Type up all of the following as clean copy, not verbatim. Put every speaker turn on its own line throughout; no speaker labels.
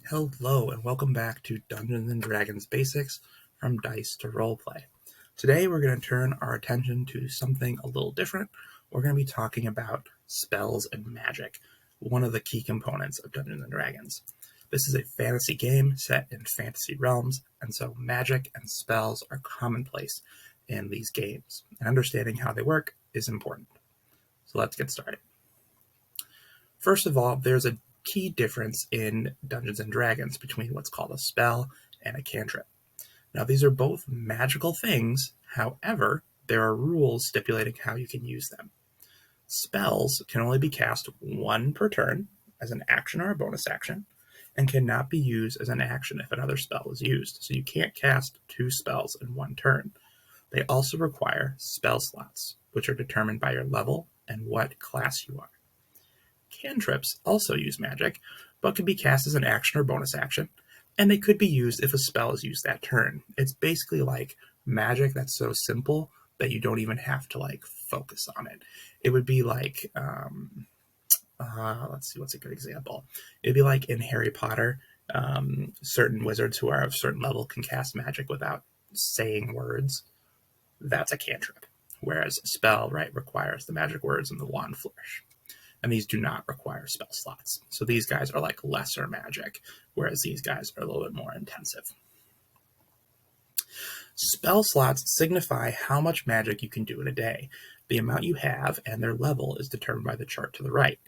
Hello and welcome back to Dungeons & Dragons Basics from Dice to Roleplay. Today we're going to turn our attention to something a little different. We're going to be talking about spells and magic, one of the key components of Dungeons & Dragons. This is a fantasy game set in fantasy realms, and so magic and spells are commonplace in these games, and understanding how they work is important. So let's get started. First of all, there's a key difference in Dungeons & Dragons between what's called a spell and a cantrip. Now, these are both magical things, however, there are rules stipulating how you can use them. Spells can only be cast one per turn as an action or a bonus action, and cannot be used as an action if another spell is used. So you can't cast two spells in one turn. They also require spell slots, which are determined by your level and what class you are. Cantrips also use magic, but can be cast as an action or bonus action, and they could be used if a spell is used that turn. It's basically like magic that's so simple that you don't even have to focus on it. It would be like, let's see, what's a good example? It'd be like in Harry Potter, certain wizards who are of a certain level can cast magic without saying words. That's a cantrip. Whereas a spell, requires the magic words and the wand flourish. And these do not require spell slots. So these guys are like lesser magic, whereas these guys are a little bit more intensive. Spell slots signify how much magic you can do in a day. The amount you have and their level is determined by the chart to the right.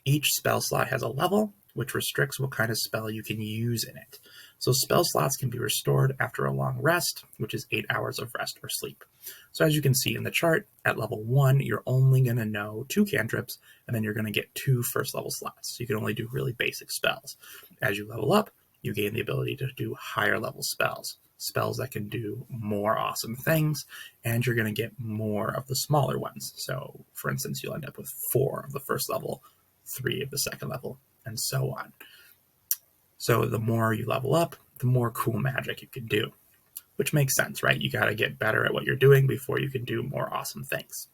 Each spell slot has a level, which restricts what kind of spell you can use in it. So spell slots can be restored after a long rest, which is 8 hours of rest or sleep. So as you can see in the chart, at level 1, you're only going to know 2 cantrips, and then you're going to get 2 first level slots. So you can only do really basic spells. As you level up, you gain the ability to do higher level spells that can do more awesome things, and you're going to get more of the smaller ones. So for instance, you'll end up with 4 of the first level, 3 of the second level, and so on. So the more you level up, the more cool magic you can do, which makes sense, right? You got to get better at what you're doing before you can do more awesome things.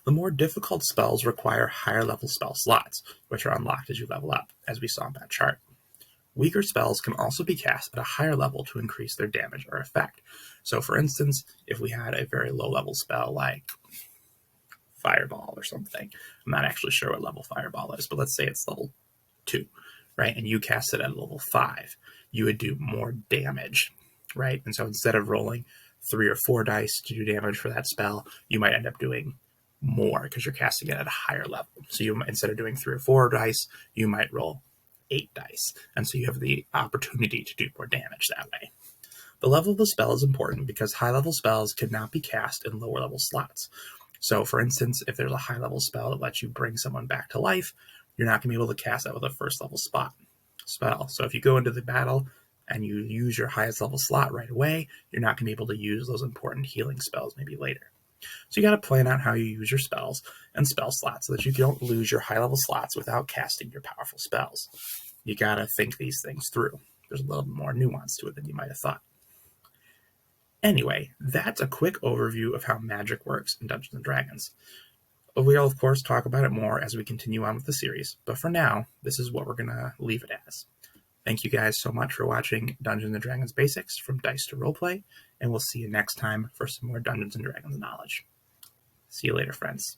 The more difficult spells require higher level spell slots, which are unlocked as you level up, as we saw in that chart. Weaker spells can also be cast at a higher level to increase their damage or effect. So for instance, if we had a very low level spell like Fireball or something, I'm not actually sure what level Fireball is, but let's say it's level 2, right? And you cast it at level 5, you would do more damage, right? And so instead of rolling 3 or 4 dice to do damage for that spell, you might end up doing more because you're casting it at a higher level. So you might, instead of doing 3 or 4 dice, you might roll 8 dice. And so you have the opportunity to do more damage that way. The level of the spell is important because high level spells cannot be cast in lower level slots. So for instance, if there's a high level spell that lets you bring someone back to life, you're not going to be able to cast that with a first level spell. So if you go into the battle and you use your highest level slot right away, you're not going to be able to use those important healing spells maybe later. So you got to plan out how you use your spells and spell slots so that you don't lose your high level slots without casting your powerful spells. You got to think these things through. There's a little bit more nuance to it than you might have thought. Anyway, that's a quick overview of how magic works in Dungeons & Dragons. We'll, of course, talk about it more as we continue on with the series, but for now, this is what we're going to leave it as. Thank you guys so much for watching Dungeons & Dragons Basics from Dice to Roleplay, and we'll see you next time for some more Dungeons & Dragons knowledge. See you later, friends.